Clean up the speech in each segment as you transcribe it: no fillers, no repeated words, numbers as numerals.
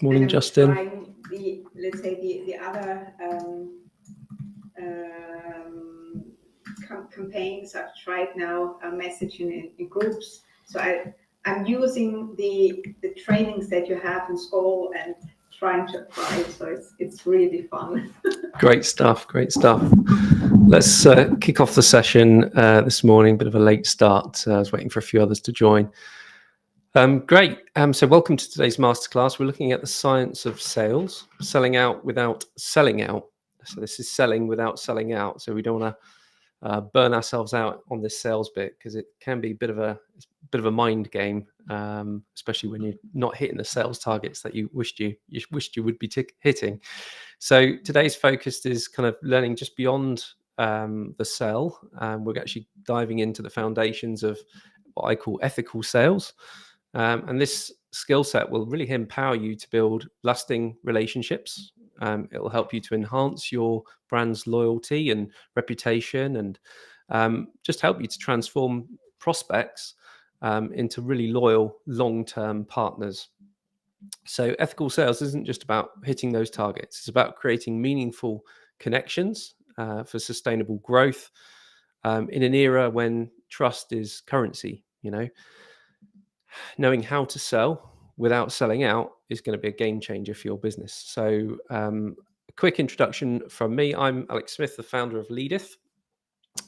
Morning, Justin. Trying the other campaigns. I've tried now messaging in groups. So I'm using the trainings that you have in school and trying to apply it. So it's really fun. Great stuff. Let's kick off the session this morning. Bit of a late start. I was waiting for a few others to join. Great. So welcome to today's masterclass. We're looking at the science of sales, selling out without selling out. So this is selling without selling out. So we don't want to burn ourselves out on this sales bit, because it can be a bit of a mind game, especially when you're not hitting the sales targets that you wished you would be hitting. So today's focus is kind of learning just beyond the sell. We're actually diving into the foundations of what I call ethical sales. And this skill set will really empower you to build lasting relationships. It will help you to enhance your brand's loyalty and reputation, and just help you to transform prospects into really loyal long-term partners. So ethical sales isn't just about hitting those targets. It's about creating meaningful connections for sustainable growth in an era when trust is currency. Knowing how to sell without selling out is going to be a game changer for your business. So a quick introduction from me. I'm Alex Smith, the founder of Leadith.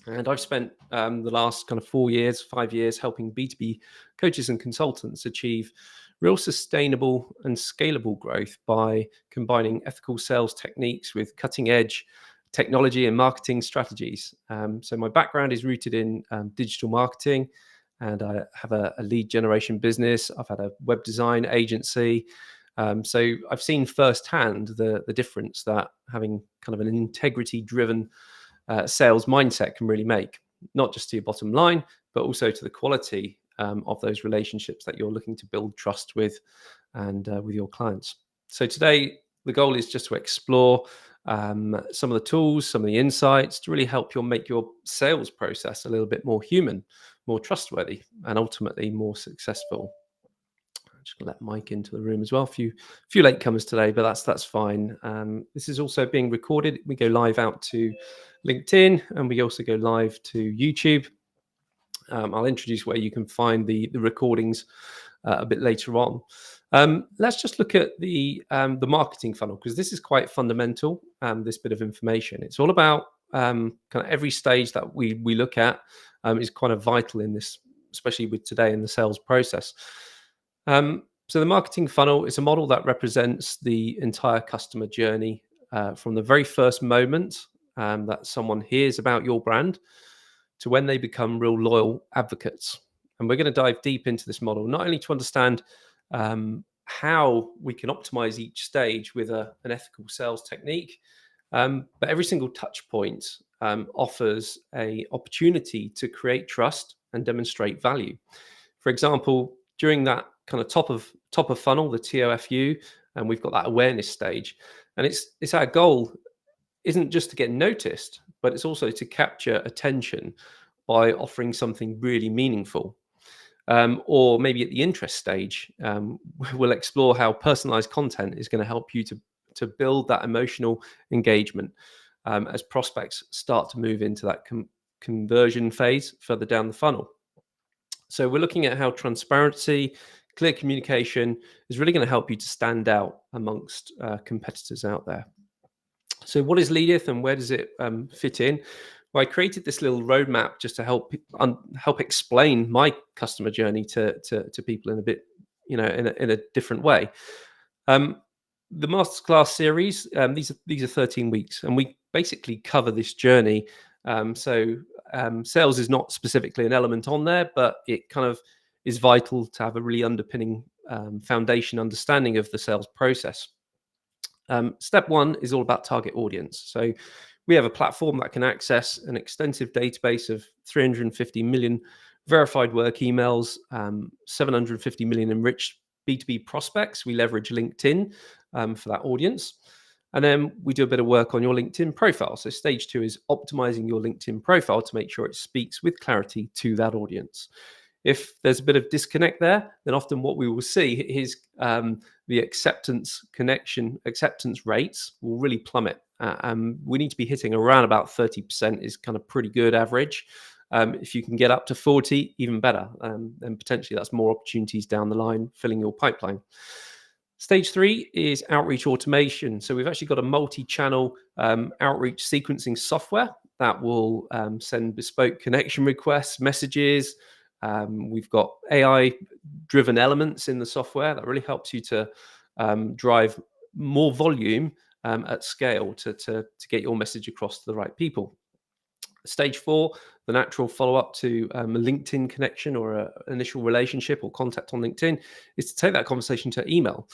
And I've spent the last kind of 5 years helping B2B coaches and consultants achieve real sustainable and scalable growth by combining ethical sales techniques with cutting edge technology and marketing strategies. So my background is rooted in digital marketing, and I have a lead generation business. I've had a web design agency. So I've seen firsthand the difference that having kind of an integrity-driven sales mindset can really make, not just to your bottom line, but also to the quality of those relationships that you're looking to build trust with and with your clients. So today, the goal is just to explore some of the tools, some of the insights to really help you make your sales process a little bit more human, more trustworthy, and ultimately more successful. I'm just gonna let Mike into the room as well. A few latecomers today, but that's fine. This is also being recorded. We go live out to LinkedIn, and we also go live to YouTube. I'll introduce where you can find the recordings a bit later on. Let's just look at the marketing funnel, because this is quite fundamental. This bit of information, it's all about kind of every stage that we look at is kind of vital in this, especially with today in the sales process. So the marketing funnel is a model that represents the entire customer journey from the very first moment that someone hears about your brand to when they become real loyal advocates. And we're going to dive deep into this model, not only to understand how we can optimize each stage with an ethical sales technique, but every single touch point offers an opportunity to create trust and demonstrate value. For example, during that kind of top of funnel, the TOFU, and we've got that awareness stage, and it's our goal isn't just to get noticed, but it's also to capture attention by offering something really meaningful. Or maybe at the interest stage, we'll explore how personalized content is going to help you to build that emotional engagement as prospects start to move into that conversion phase further down the funnel. So we're looking at how transparency, clear communication is really going to help you to stand out amongst competitors out there. So what is Leadith and where does it fit in? Well, I created this little roadmap just to help explain my customer journey to people in a bit, in a different way. The masterclass series, these are 13 weeks, and we basically cover this journey. So sales is not specifically an element on there, but it kind of is vital to have a really underpinning foundation understanding of the sales process. Step one is all about target audience. So we have a platform that can access an extensive database of 350 million verified work emails, 750 million enriched B2B prospects. We leverage LinkedIn for that audience. And then we do a bit of work on your LinkedIn profile. So stage two is optimizing your LinkedIn profile to make sure it speaks with clarity to that audience. If there's a bit of disconnect there, then often what we will see is the acceptance rates will really plummet. We need to be hitting around about 30% is kind of pretty good average. If you can get up to 40, even better. And potentially that's more opportunities down the line, filling your pipeline. Stage 3 is outreach automation. So we've actually got a multi-channel outreach sequencing software that will send bespoke connection requests, messages. We've got AI-driven elements in the software that really helps you to drive more volume at scale to get your message across to the right people. Stage 4, the natural follow-up to a LinkedIn connection or an initial relationship or contact on LinkedIn is to take that conversation to email.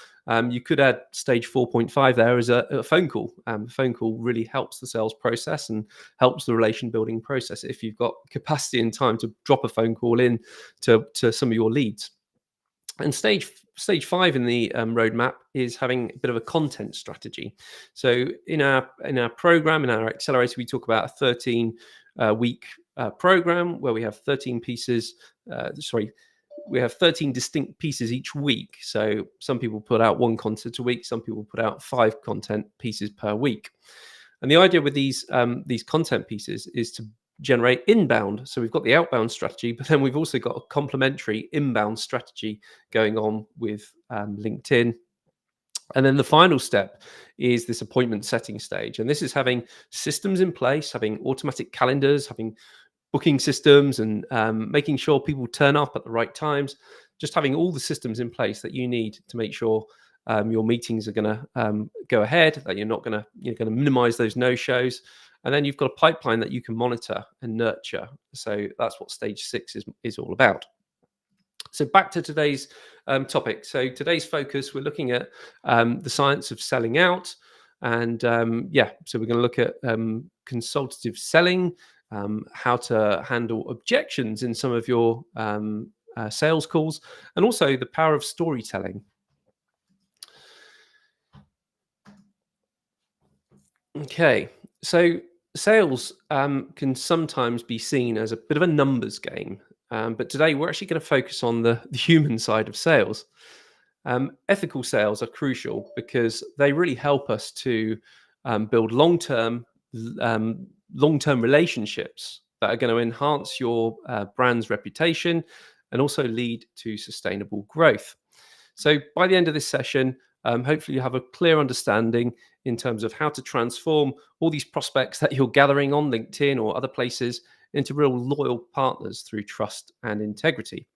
You could add stage 4.5 there as a phone call. Phone call really helps the sales process and helps the relation building process if you've got capacity and time to drop a phone call in to some of your leads. And stage 5 in the roadmap is having a bit of a content strategy. So in our program, in our accelerator, we talk about a 13 week program where we have 13 pieces. We have 13 distinct pieces each week. So some people put out 1 content a week. Some people put out 5 content pieces per week. And the idea with these content pieces is to generate inbound. So we've got the outbound strategy, but then we've also got a complementary inbound strategy going on with LinkedIn. And then the final step is this appointment setting stage. And this is having systems in place, having automatic calendars, having booking systems, and making sure people turn up at the right times, just having all the systems in place that you need to make sure your meetings are going to go ahead, that you're going to minimize those no-shows. And then you've got a pipeline that you can monitor and nurture. So that's what stage 6 is all about. So back to today's topic. So today's focus, we're looking at the science of selling out. And so we're going to look at consultative selling, how to handle objections in some of your sales calls, and also the power of storytelling. Okay, so sales can sometimes be seen as a bit of a numbers game, but today we're actually going to focus on the human side of sales. Ethical sales are crucial because they really help us to build long-term relationships that are going to enhance your brand's reputation and also lead to sustainable growth. So by the end of this session, hopefully you have a clear understanding in terms of how to transform all these prospects that you're gathering on LinkedIn or other places into real loyal partners through trust and integrity.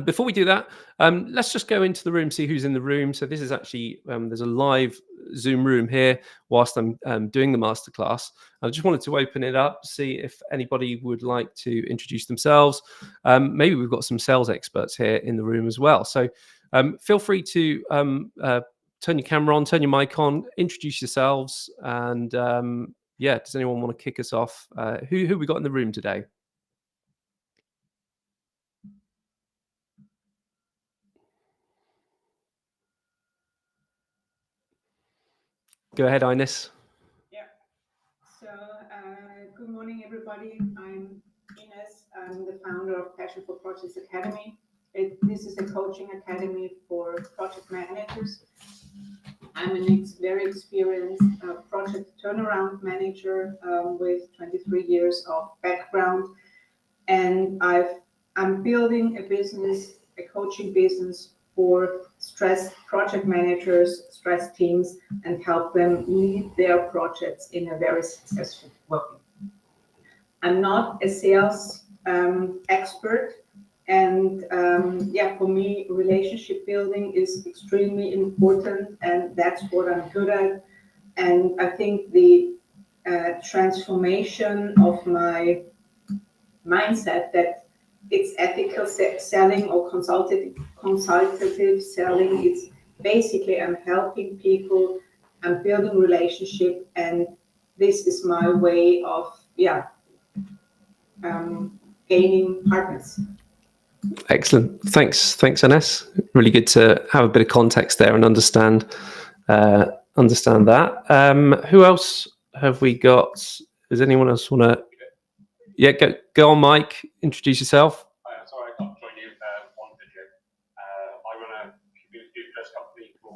Before we do that, let's just go into the room, see who's in the room. So this is actually, there's a live Zoom room here whilst I'm doing the masterclass. I just wanted to open it up, see if anybody would like to introduce themselves. Maybe we've got some sales experts here in the room as well. So feel free to turn your camera on, turn your mic on, introduce yourselves. And does anyone want to kick us off? Who we got in the room today? Go ahead, Ines. Yeah. So good morning, everybody. I'm Ines. I'm the founder of Passion for Projects Academy. This is a coaching academy for project managers. I'm a very experienced project turnaround manager with 23 years of background, and I'm building a business, a coaching business for stressed project managers, stressed teams, and help them lead their projects in a very successful way. I'm not a sales expert, and for me, relationship building is extremely important, and that's what I'm good at. And I think the transformation of my mindset that it's ethical selling or consultative selling. It's basically I'm helping people, I'm building relationship, and this is my way of gaining partners. Excellent. Thanks, Ines. Really good to have a bit of context there and understand that. Who else have we got? Does anyone else want to? Yeah, go on, Mike. Introduce yourself. Sorry, I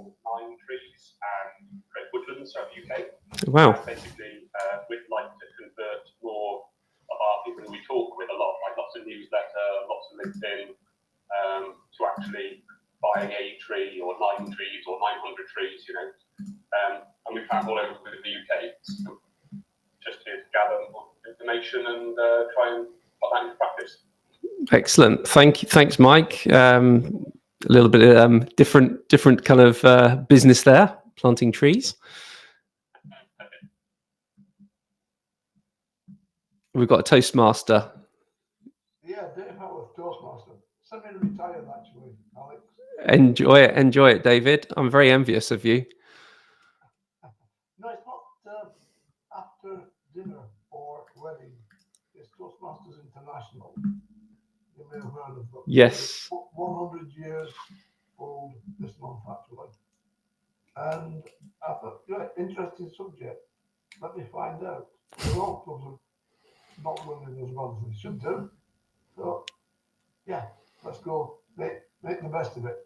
called Nine Trees and create woodlands throughout the UK. Wow. And basically, we'd like to convert more of our people who we talk with a lot, like lots of newsletter, lots of LinkedIn, to actually buying a tree or 9 trees or 900 trees, you know. And we plan all over the UK just to gather more information and try and put that into practice. Excellent. Thanks, Mike. A little bit different kind of business there, planting trees. We've got a Toastmaster. Yeah, Dave Howard, Toastmaster. Semi-retired, actually, Alex. Enjoy it, David. I'm very envious of you. No, it's not after dinner or wedding. It's Toastmasters International. You may have heard of them. Yes. 100 years old this month, actually. And I thought, yeah, interesting subject. Let me find out. The all clubs are not winning as well as they should do. So, yeah, let's go make the best of it.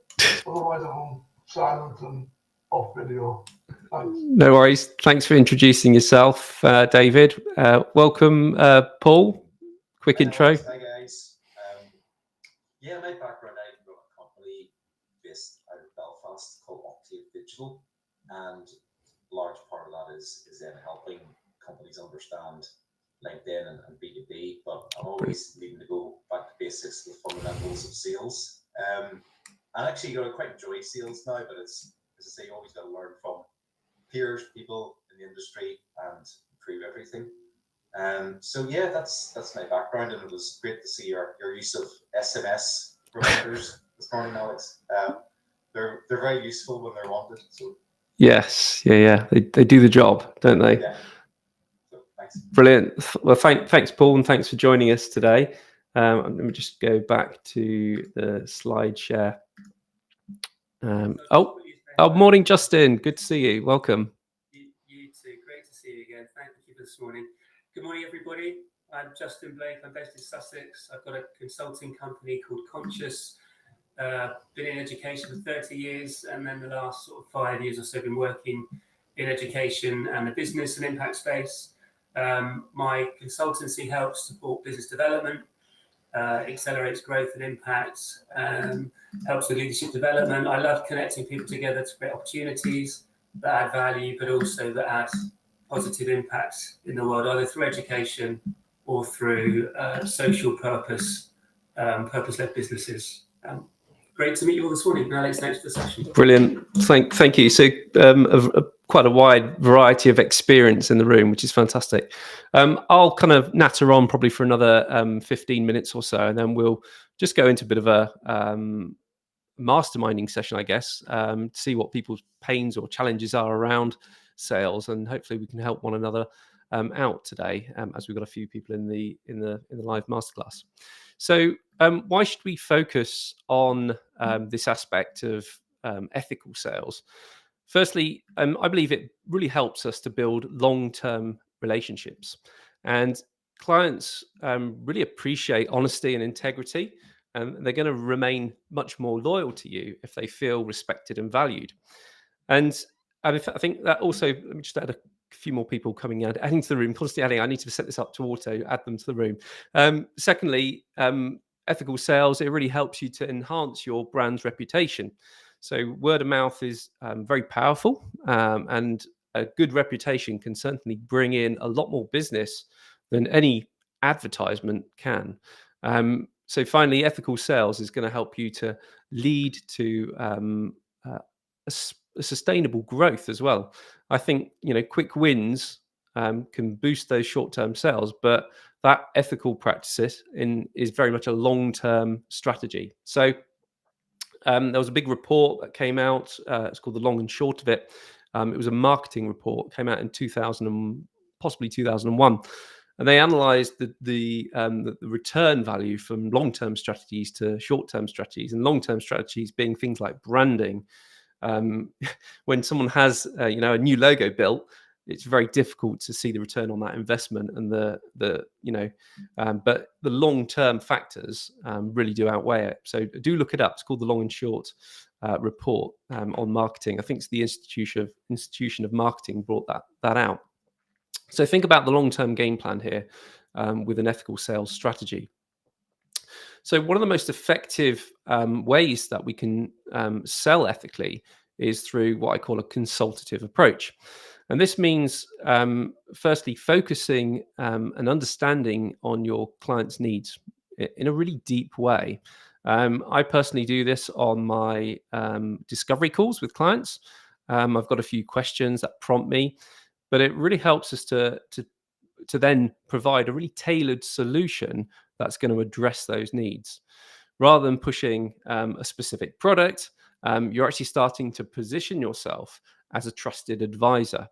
Otherwise, I'm silent and off video. Thanks. No worries. Thanks for introducing yourself, David. Welcome, Paul. Quick intro. Hi, guys. Yeah, my background, I run a company based out of Belfast called Octave Digital, and a large part of that is then helping companies understand LinkedIn and B2B, but I'm always needing to go back to basics, the fundamentals of sales. I actually quite enjoy sales now, but it's, as I say, you always got to learn from peers, people in the industry, and improve everything. So yeah, that's my background, and it was great to see your use of SMS reminders this morning, Alex. They're very useful when they're wanted. So Yes, yeah, they do the job, don't they? yeah. So thanks. Brilliant. Well, thanks, Paul, and thanks for joining us today. Let me just go back to the slide share. Morning, Justin. Good to see you. Welcome. You too. Great to see you again. Thank you for this morning. Good morning, everybody. I'm Justin Blake. I'm based in Sussex. I've got a consulting company called Conscious. Been in education for 30 years, and then the last sort of 5 years or so been working in education and the business and impact space. My consultancy helps support business development, accelerates growth and impact, helps with leadership development. I love connecting people together to create opportunities that add value, but also that add positive impacts in the world, either through education or through social purpose-led businesses. Great to meet you all this morning. Alex, thanks for the session. Brilliant. Thank you. So quite a wide variety of experience in the room, which is fantastic. I'll kind of natter on probably for another 15 minutes or so, and then we'll just go into a bit of a masterminding session, I guess, to see what people's pains or challenges are around sales, and hopefully we can help one another out today, as we've got a few people in the live masterclass. So why should we focus on this aspect of ethical sales? Firstly, I believe it really helps us to build long-term relationships, and clients really appreciate honesty and integrity, and they're going to remain much more loyal to you if they feel respected and valued. And I think that also, let me just add a few more people adding to the room, constantly adding. I need to set this up to add them to the room. Secondly, ethical sales, it really helps you to enhance your brand's reputation. So word of mouth is very powerful, and a good reputation can certainly bring in a lot more business than any advertisement can. So finally, ethical sales is going to help you to lead to a sustainable growth as well. I think, quick wins can boost those short-term sales, but that ethical practice is very much a long-term strategy. So there was a big report that came out. It's called The Long and Short of It. It was a marketing report, came out in 2000 possibly 2001. And they analysed the return value from long-term strategies to short-term strategies, and long-term strategies being things like branding. When someone has a new logo built, it's very difficult to see the return on that investment, and but the long-term factors really do outweigh it. So do look it up. It's called The Long and Short report on marketing. I think it's the Institution of Marketing brought that out. So think about the long-term game plan here with an ethical sales strategy. So one of the most effective ways that we can sell ethically is through what I call a consultative approach. And this means, firstly, focusing and understanding on your client's needs in a really deep way. I personally do this on my discovery calls with clients. I've got a few questions that prompt me, but it really helps us to then provide a really tailored solution that's going to address those needs. Rather than pushing a specific product, you're actually starting to position yourself as a trusted advisor.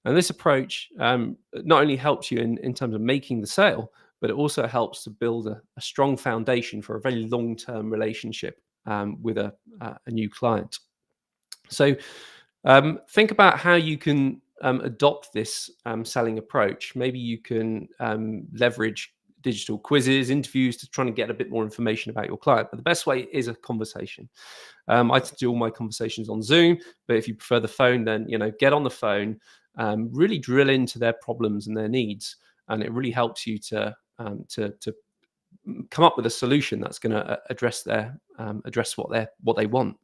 And this approach not only helps you in terms of making the sale, but it also helps to build a strong foundation for a very long-term relationship with a new client. So think about how you can adopt this selling approach. Maybe you can leverage digital quizzes, interviews to try and get a bit more information about your client. But the best way is a conversation. I do all my conversations on Zoom, but if you prefer the phone, then get on the phone, really drill into their problems and their needs, and it really helps you to come up with a solution that's going to address what they want.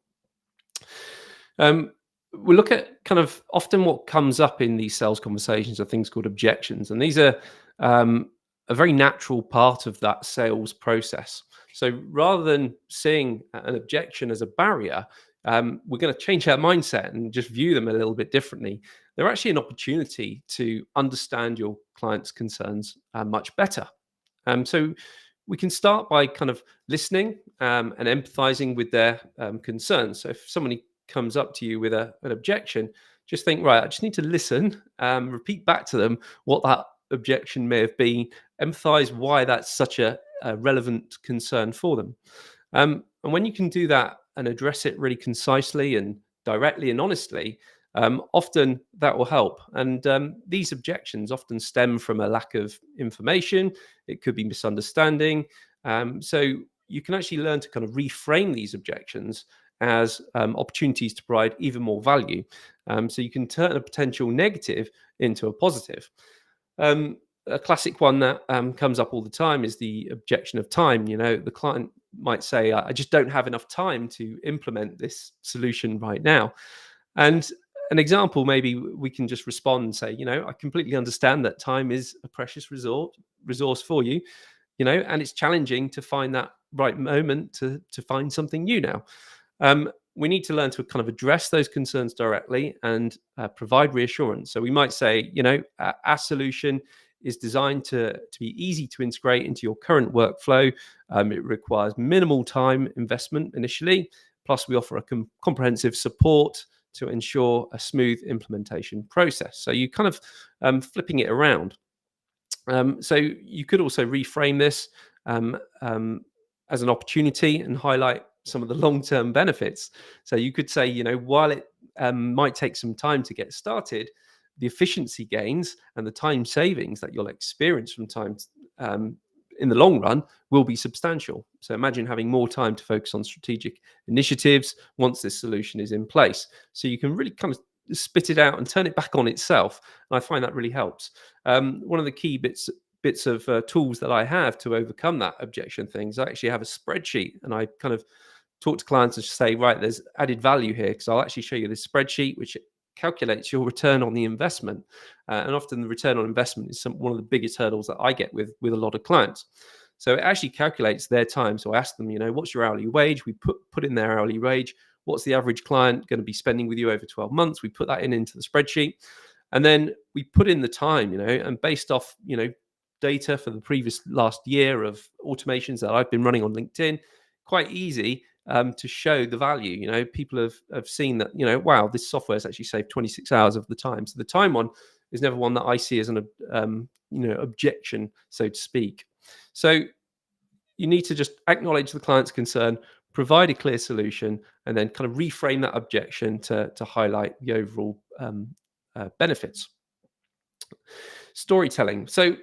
We look at kind of often what comes up in these sales conversations are things called objections, and these are a very natural part of that sales process. So rather than seeing an objection as a barrier, we're going to change our mindset and just view them a little bit differently. They're actually an opportunity to understand your client's concerns much better. So we can start by kind of listening and empathizing with their concerns. So if somebody comes up to you with an objection, just think, right, I just need to listen, repeat back to them what that objection may have been, empathize why that's such a relevant concern for them. And when you can do that and address it really concisely and directly and honestly, often that will help. And these objections often stem from a lack of information. It could be misunderstanding. So you can actually learn to kind of reframe these objections as opportunities to provide even more value. So you can turn a potential negative into a positive. A classic one that comes up all the time is the objection of time. The client might say, I just don't have enough time to implement this solution right now. And an example, maybe we can just respond and say, I completely understand that time is a precious resource for you, and it's challenging to find that right moment to find something new now. We need to learn to kind of address those concerns directly and provide reassurance. So we might say, our solution is designed to be easy to integrate into your current workflow. It requires minimal time investment initially. Plus, we offer a comprehensive support to ensure a smooth implementation process. So you kind of flipping it around. So you could also reframe this as an opportunity and highlight some of the long-term benefits. So you could say, while it might take some time to get started, the efficiency gains and the time savings that you'll experience from time in the long run will be substantial. So imagine having more time to focus on strategic initiatives once this solution is in place. So you can really kind of spit it out and turn it back on itself. And I find that really helps. One of the key bits of tools that I have to overcome that objection things, I actually have a spreadsheet, and I kind of talk to clients and say, right, there's added value here, because I'll actually show you this spreadsheet which calculates your return on the investment. And often the return on investment is one of the biggest hurdles that I get with a lot of clients. So it actually calculates their time. So I ask them, what's your hourly wage? We put in their hourly wage. What's the average client going to be spending with you over 12 months? We put that into the spreadsheet. And then we put in the time, and based off, data for the previous last year of automations that I've been running on LinkedIn, quite easy to show the value. People have seen that, wow, this software has actually saved 26 hours of the time. So the time one is never one that I see as an objection, so to speak. So you need to just acknowledge the client's concern, provide a clear solution, and then kind of reframe that objection to highlight the overall benefits. Storytelling. So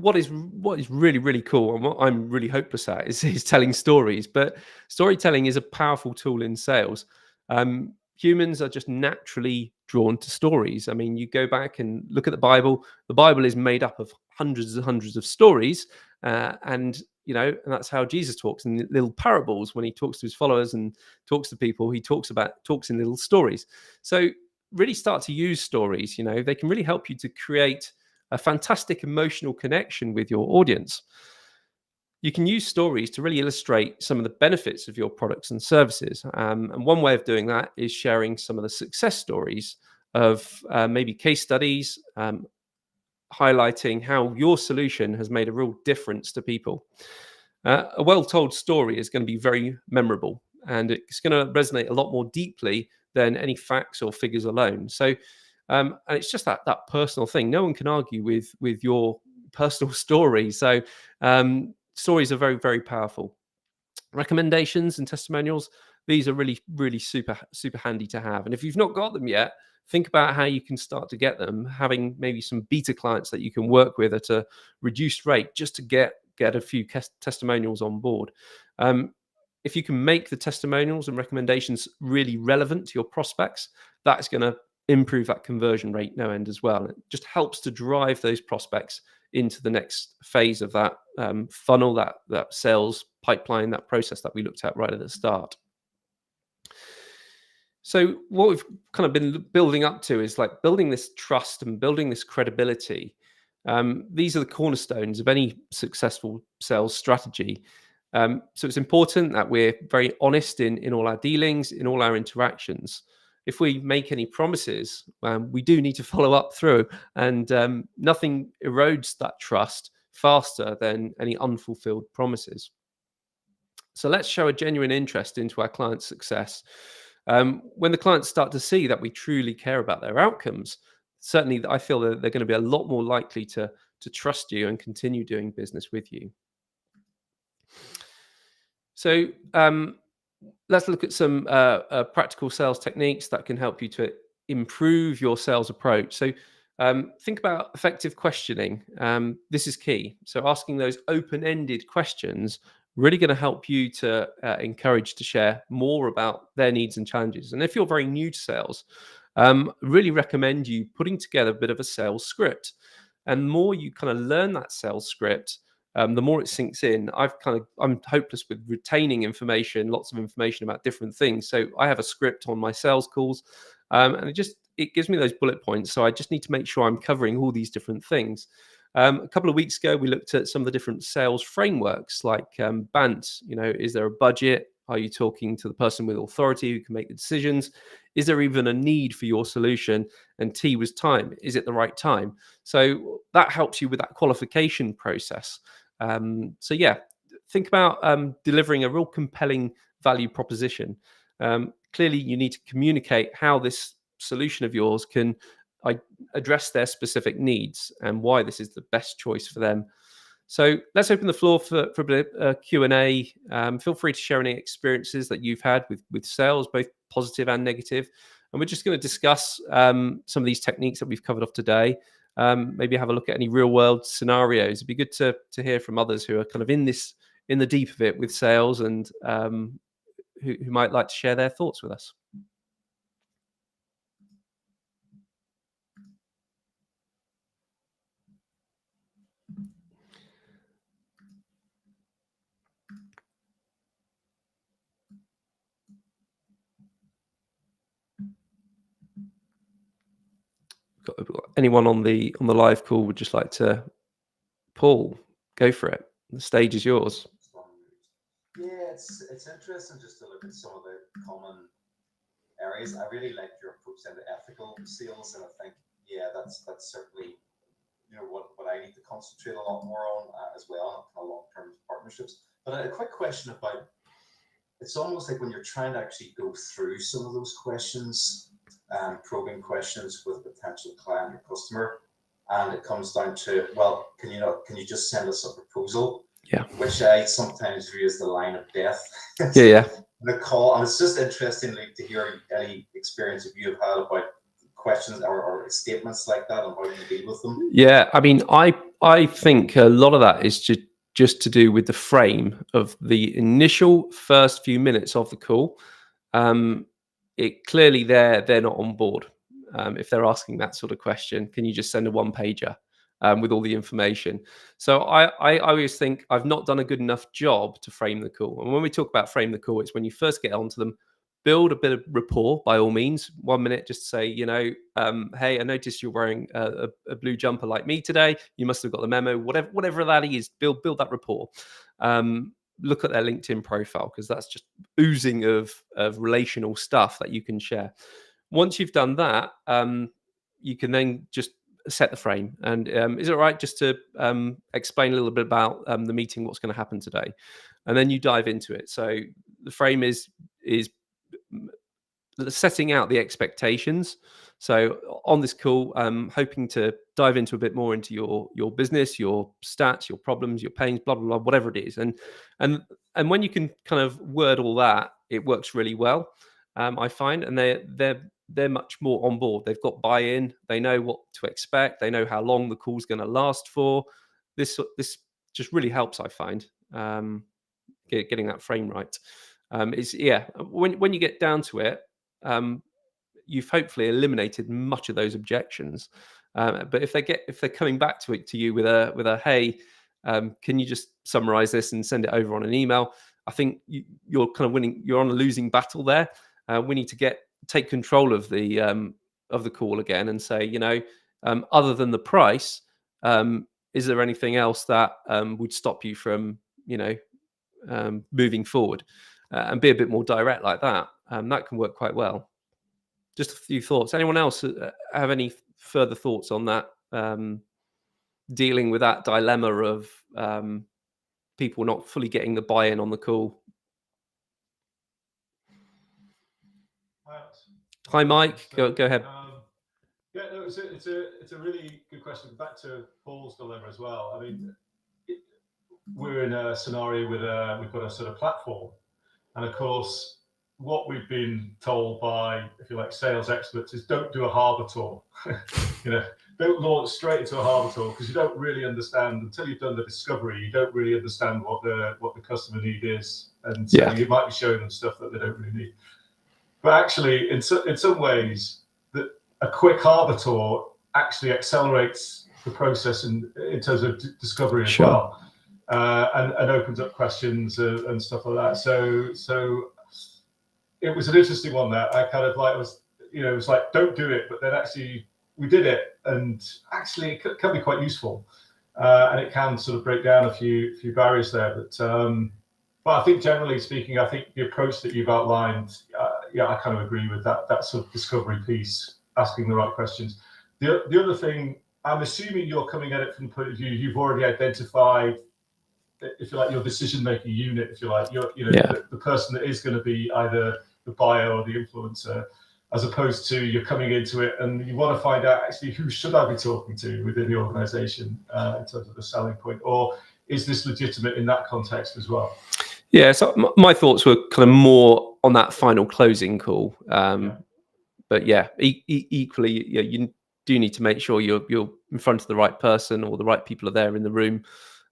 what is really, really cool, and what I'm really hopeless at is telling stories. But storytelling is a powerful tool in sales. Humans are just naturally drawn to stories. I mean, you go back and look at the Bible. The Bible is made up of hundreds and hundreds of stories, and and that's how Jesus talks in little parables. When he talks to his followers and talks to people, he talks in little stories. So really start to use stories. They can really help you to create a fantastic emotional connection with your audience. You can use stories to really illustrate some of the benefits of your products and services. And one way of doing that is sharing some of the success stories of maybe case studies, highlighting how your solution has made a real difference to people. A well-told story is going to be very memorable, and it's going to resonate a lot more deeply than any facts or figures alone. So, and it's just that personal thing. No one can argue with your personal story. So, stories are very, very powerful. Recommendations and testimonials, these are really, really super handy to have. And if you've not got them yet, think about how you can start to get them, having maybe some beta clients that you can work with at a reduced rate just to get a few testimonials on board. If you can make the testimonials and recommendations really relevant to your prospects, that's going to improve that conversion rate no end as well. It just helps to drive those prospects into the next phase of that funnel, that sales pipeline, that process that we looked at right at the start. So what we've kind of been building up to is like building this trust and building this credibility. These are the cornerstones of any successful sales strategy. So it's important that we're very honest in all our dealings, in all our interactions. If we make any promises, we do need to follow up through, and nothing erodes that trust faster than any unfulfilled promises. So let's show a genuine interest into our client's success. When the clients start to see that we truly care about their outcomes, certainly I feel that they're going to be a lot more likely to trust you and continue doing business with you. So let's look at some practical sales techniques that can help you to improve your sales approach. So think about effective questioning. This is key. So asking those open-ended questions really going to help you to encourage to share more about their needs and challenges. And if you're very new to sales, really recommend you putting together a bit of a sales script. And the more you kind of learn that sales script, the more it sinks in. I'm hopeless with retaining information, lots of information about different things. So I have a script on my sales calls, and it gives me those bullet points. So I just need to make sure I'm covering all these different things. A couple of weeks ago, we looked at some of the different sales frameworks like BANT. Is there a budget? Are you talking to the person with authority who can make the decisions? Is there even a need for your solution? And T was time. Is it the right time? So that helps you with that qualification process. So yeah, think about delivering a real compelling value proposition. Clearly, you need to communicate how this solution of yours can address their specific needs and why this is the best choice for them. So let's open the floor for a bit of Q&A. Feel free to share any experiences that you've had with sales, both positive and negative. And we're just going to discuss some of these techniques that we've covered off today. Maybe have a look at any real world scenarios. It'd be good to hear from others who are kind of in the deep of it with sales, and who might like to share their thoughts with us. Anyone on the live call would just like to? Paul, go for it. The stage is yours. Yeah, it's interesting just to look at some of the common areas. I really like your approach to ethical sales, and I think that's certainly what I need to concentrate a lot more on as well, long-term partnerships. But a quick question about, it's almost like when you're trying to actually go through some of those questions, probing questions with a potential client or customer, and it comes down to, well, can you just send us a proposal? Yeah. Which I sometimes view as the line of death. Yeah. The call, and it's just interesting to hear any experience that you have had about questions or statements like that and how you deal with them. Yeah, I mean, I I think a lot of that is just to do with the frame of the initial first few minutes of the call. It clearly they're not on board. If they're asking that sort of question, can you just send a one pager with all the information? So I always think I've not done a good enough job to frame the call. And when we talk about frame the call, it's when you first get onto them, build a bit of rapport by all means. 1 minute, just say, hey, I noticed you're wearing a blue jumper like me today. You must have got the memo. Whatever that is, build that rapport. Look at their LinkedIn profile, because that's just oozing of relational stuff that you can share. Once you've done that, you can then just set the frame. And is it all right just to explain a little bit about the meeting, what's going to happen today? And then you dive into it. So the frame is setting out the expectations. So on this call, I'm hoping to dive into a bit more into your business, your stats, your problems, your pains, blah, blah, blah, whatever it is. And when you can kind of word all that, it works really well, I find. And they're much more on board. They've got buy-in. They know what to expect. They know how long the call's going to last for. This just really helps, I find, getting that frame right. When you get down to it, you've hopefully eliminated much of those objections. But if they're coming back to you with a hey, can you just summarize this and send it over on an email? I think you're kind of winning. You're on a losing battle there. We need to take control of the call again and say, other than the price, is there anything else that would stop you from, moving forward, and be a bit more direct like that. That can work quite well. Just a few thoughts. Anyone else have any further thoughts on that? Dealing with that dilemma of people not fully getting the buy-in on the call. Hi, Mike. Go ahead. Yeah, no, it's a really good question. Back to Paul's dilemma as well. I mean, we're in a scenario with we've got a sort of platform, and of course, what we've been told by, if you like, sales experts is don't do a harbour tour. Don't launch straight into a harbour tour, because you don't really understand until you've done the discovery. You don't really understand what the customer need is, and so you might be showing them stuff that they don't really need. But actually, in some ways, that a quick harbour tour actually accelerates the process in terms of discovery as well, and opens up questions and stuff like that. So it was an interesting one that I kind of like it was like, don't do it, but then actually we did it, and actually it can be quite useful, and it can sort of break down a few barriers there. But I think generally speaking, I think the approach that you've outlined, I kind of agree with that sort of discovery piece, asking the right questions. The other thing, I'm assuming you're coming at it from the point of view you've already identified, if you like, your decision-making unit, if you like, the person that is going to be either the buyer or the influencer, as opposed to you're coming into it and you want to find out actually who should I be talking to within the organization in terms of the selling point, or is this legitimate in that context as well? Yeah, so my thoughts were kind of more on that final closing call. But equally, you do need to make sure you're in front of the right person, or the right people are there in the room.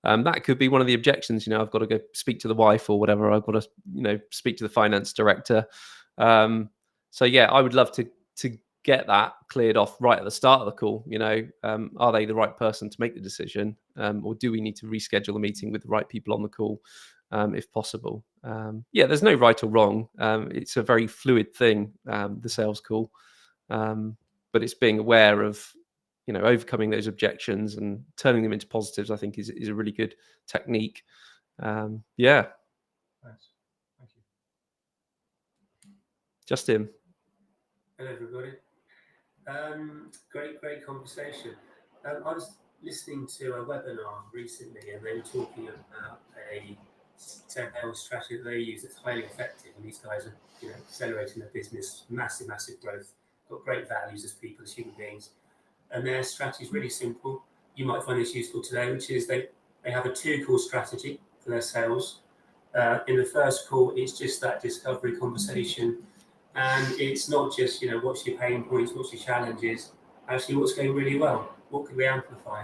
That could be one of the objections. I've got to go speak to the wife or whatever. I've got to, speak to the finance director. I would love to get that cleared off right at the start of the call. Are they the right person to make the decision, or do we need to reschedule the meeting with the right people on the call, if possible? There's no right or wrong. It's a very fluid thing, the sales call, but it's being aware of overcoming those objections and turning them into positives, I think is a really good technique. Thanks. Thank you. Justin. Hello, everybody. Great conversation. I was listening to a webinar recently, and they were talking about a sales strategy that they use that's highly effective, and these guys are accelerating their business, massive growth, got great values as people, as human beings. And their strategy is really simple. You might find this useful today, which is they have a 2-call strategy for their sales. In the first call, it's just that discovery conversation. And it's not just, what's your pain points, what's your challenges, actually what's going really well, what can we amplify?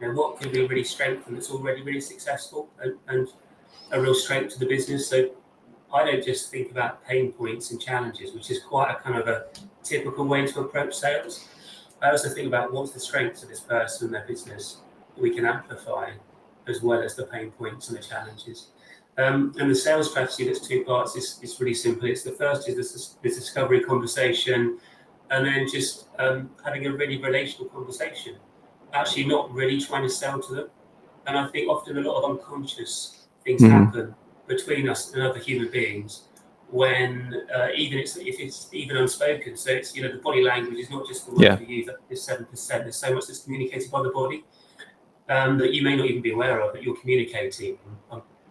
You know, what can we really strengthen that's already really successful and a real strength to the business? So I don't just think about pain points and challenges, which is quite a kind of a typical way to approach sales. I also think about what's the strengths of this person and their business that we can amplify, as well as the pain points and the challenges. And the sales strategy, that's two parts. It's really simple. It's the first is the discovery conversation, and then just having a really relational conversation. Actually, not really trying to sell to them. And I think often a lot of unconscious things happen between us and other human beings when even if it's even unspoken. So it's, you know, the body language is not just the words we use. There's 7%. There's so much that's communicated by the body that you may not even be aware of, that you're communicating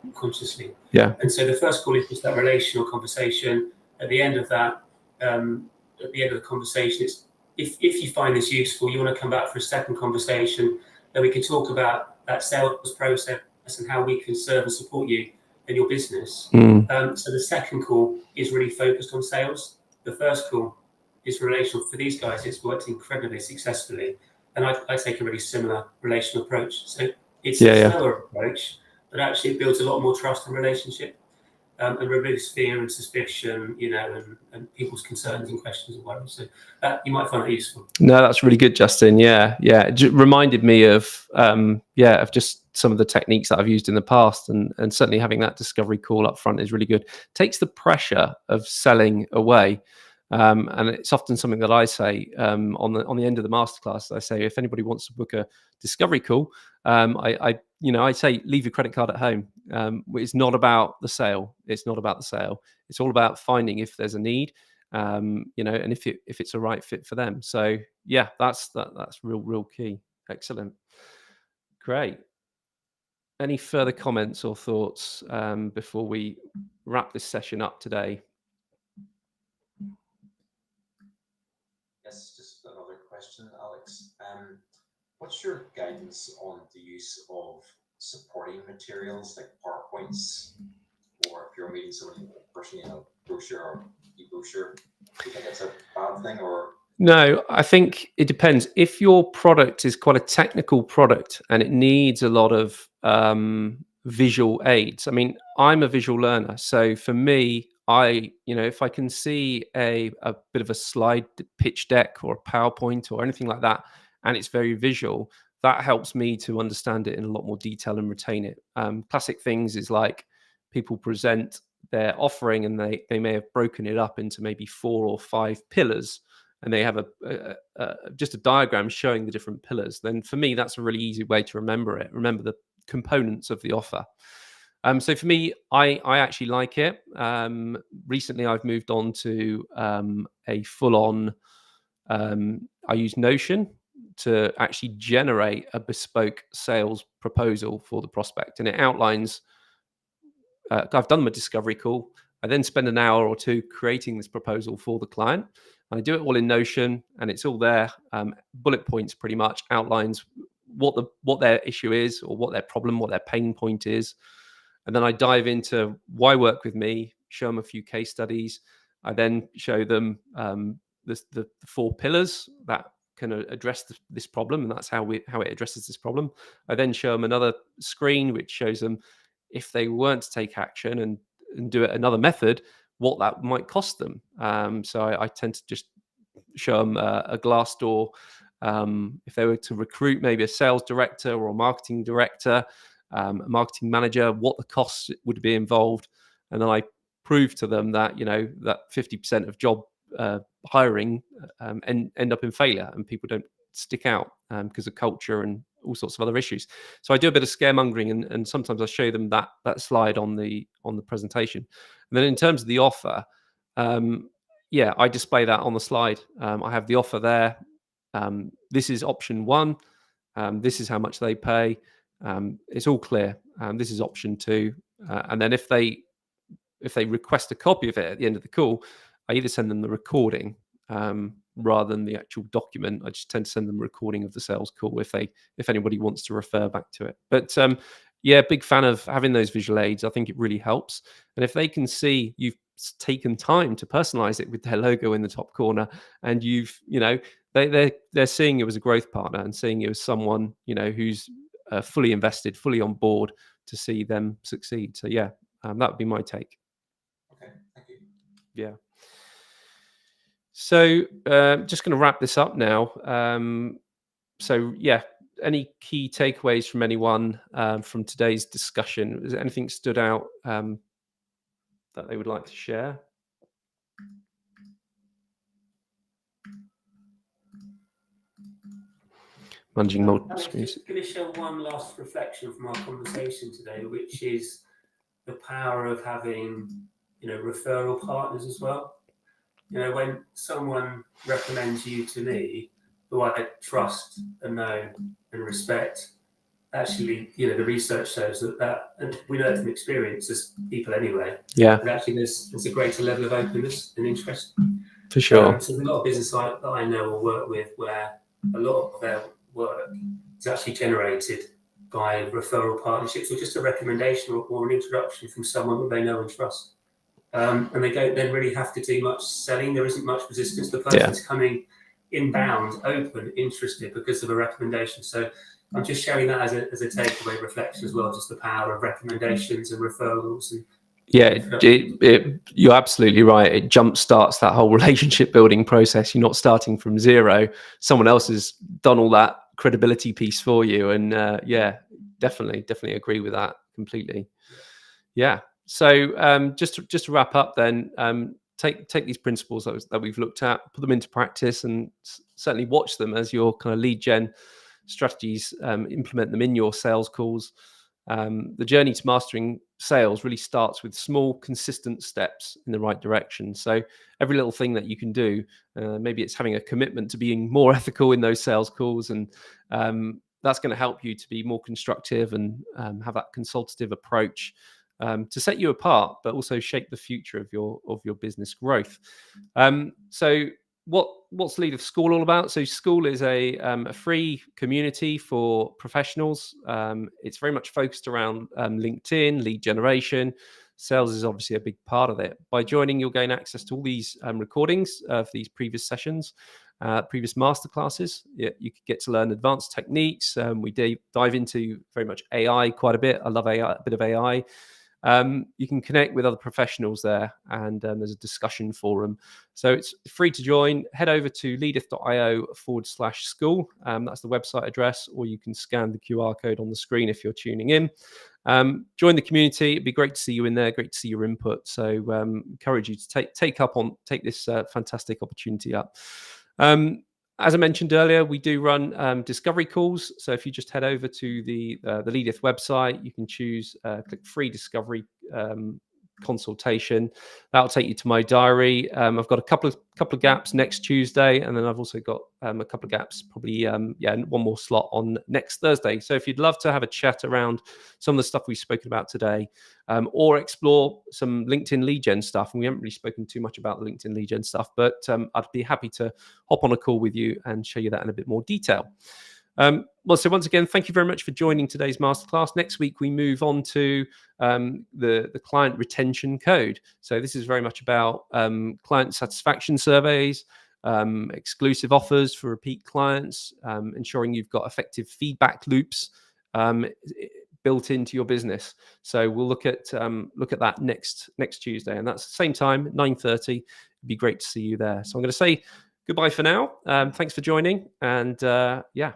unconsciously. Yeah. And so the first call is just that relational conversation. At the end of that, at the end of the conversation, it's if you find this useful, you want to come back for a second conversation, then we can talk about that sales process and how we can serve and support you in your business. So the second call is really focused on sales. The first call is relational. For these guys, it's worked incredibly successfully. And I take a really similar relational approach. So it's a slower approach, but actually it builds a lot more trust and relationship, and removes fear and suspicion, you know, and people's concerns and questions and worries. So you might find that useful. No, that's really good, Justin. Yeah. It reminded me of just some of the techniques that I've used in the past, and certainly having that discovery call up front is really good. Takes the pressure of selling away. And it's often something that I say on the end of the masterclass. I say, if anybody wants to book a discovery call, I say leave your credit card at home. It's not about the sale. It's not about the sale. It's all about finding if there's a need, and if it's a right fit for them. So yeah, that's real key. Excellent, great. Any further comments or thoughts before we wrap this session up today? Yes, just another question, Alex. What's your guidance on the use of supporting materials like PowerPoints, or if you're meeting somebody in person, brochure or e-brochure? Do you think it's a bad thing, or? No, I think it depends. If your product is quite a technical product and it needs a lot of visual aids. I mean, I'm a visual learner, so for me, if I can see a bit of a slide pitch deck or a PowerPoint or anything like that, and it's very visual, that helps me to understand it in a lot more detail and retain it. Classic things is like people present their offering and they may have broken it up into maybe 4 or 5 pillars, and they have just a diagram showing the different pillars. Then for me, that's a really easy way to remember it. Remember the components of the offer. So for me, I actually like it. Recently, I've moved on to a full-on. I use Notion to actually generate a bespoke sales proposal for the prospect, and it outlines. I've done my discovery call. I then spend an hour or two creating this proposal for the client. I do it all in Notion, and it's all there. Bullet points, pretty much outlines what their issue is, or what their problem, what their pain point is. And then I dive into why work with me, show them a few case studies. I then show them the 4 pillars that can address this problem, and that's how it addresses this problem. I then show them another screen which shows them, if they weren't to take action and do it another method, what that might cost them. So I tend to just show them a Glassdoor. If they were to recruit maybe a sales director or a marketing director, a marketing manager, what the costs would be involved. And then I prove to them that, that 50% of job hiring end up in failure, and people don't stick out because of culture and all sorts of other issues. So I do a bit of scaremongering, and sometimes I show them that slide on the presentation. And then in terms of the offer, I display that on the slide. I have the offer there. This is option 1. This is how much they pay. It's all clear. This is option 2. And then if they request a copy of it at the end of the call, I either send them the recording rather than the actual document. I just tend to send them a recording of the sales call if anybody wants to refer back to it. But yeah, big fan of having those visual aids. I think it really helps. And if they can see you've taken time to personalize it with their logo in the top corner, and you've, they're seeing you as a growth partner and seeing you as someone, who's fully invested, fully on board to see them succeed. So yeah, that would be my take. Okay, thank you. Yeah. So just going to wrap this up now. So yeah, any key takeaways from anyone from today's discussion? Is there anything stood out that they would like to share? Managing multiple I'm screens. just going to share one last reflection from our conversation today, which is the power of having, referral partners as well. When someone recommends you to me, who I trust and know and respect, actually, the research shows that, and we know from experience as people anyway, Yeah, that actually there's a greater level of openness and interest. for sure. So there's a lot of business that I know or work with where a lot of their work is actually generated by referral partnerships or just a recommendation or an introduction from someone that they know and trust. And they don't then really have to do much selling. There isn't much resistance. The person's coming inbound, open, interested because of a recommendation. So I'm just sharing that as a takeaway reflection as well, just the power of recommendations and referrals. And Yeah, you're absolutely right. It jump starts that whole relationship building process. You're not starting from zero. Someone else has done all that credibility piece for you. And yeah, definitely agree with that completely. Yeah. So just to wrap up then, take these principles that we've looked at, put them into practice, and certainly watch them as your kind of lead gen strategies, implement them in your sales calls. The journey to mastering sales really starts with small, consistent steps in the right direction. So every little thing that you can do, maybe it's having a commitment to being more ethical in those sales calls, and that's going to help you to be more constructive and have that consultative approach to set you apart, but also shape the future of your business growth. So what's Lead of School all about? So School is a free community for professionals. It's very much focused around LinkedIn, lead generation. Sales is obviously a big part of it. By joining, you'll gain access to all these recordings of these previous sessions, previous masterclasses. You could get to learn advanced techniques. We dive into very much AI quite a bit. I love AI, a bit of AI. You can connect with other professionals there, and there's a discussion forum. So it's free to join. Head over to leadith.io/school. That's the website address, or you can scan the QR code on the screen if you're tuning in. Join the community. It'd be great to see you in there. Great to see your input. So encourage you to take this fantastic opportunity up. As I mentioned earlier, we do run discovery calls. So if you just head over to the Leadith website, you can choose click free discovery consultation. That'll take you to my diary. I've got a couple of gaps next Tuesday, and then I've also got a couple of gaps, probably one more slot on next Thursday. So if you'd love to have a chat around some of the stuff we've spoken about today, or explore some LinkedIn lead gen stuff, and we haven't really spoken too much about the LinkedIn lead gen stuff, but I'd be happy to hop on a call with you and show you that in a bit more detail. So once again, thank you very much for joining today's masterclass. Next week, we move on to the client retention code. So this is very much about client satisfaction surveys, exclusive offers for repeat clients, ensuring you've got effective feedback loops built into your business. So we'll look at that next Tuesday, and that's the same time, 9:30. It'd be great to see you there. So I'm going to say goodbye for now. Thanks for joining, and yeah.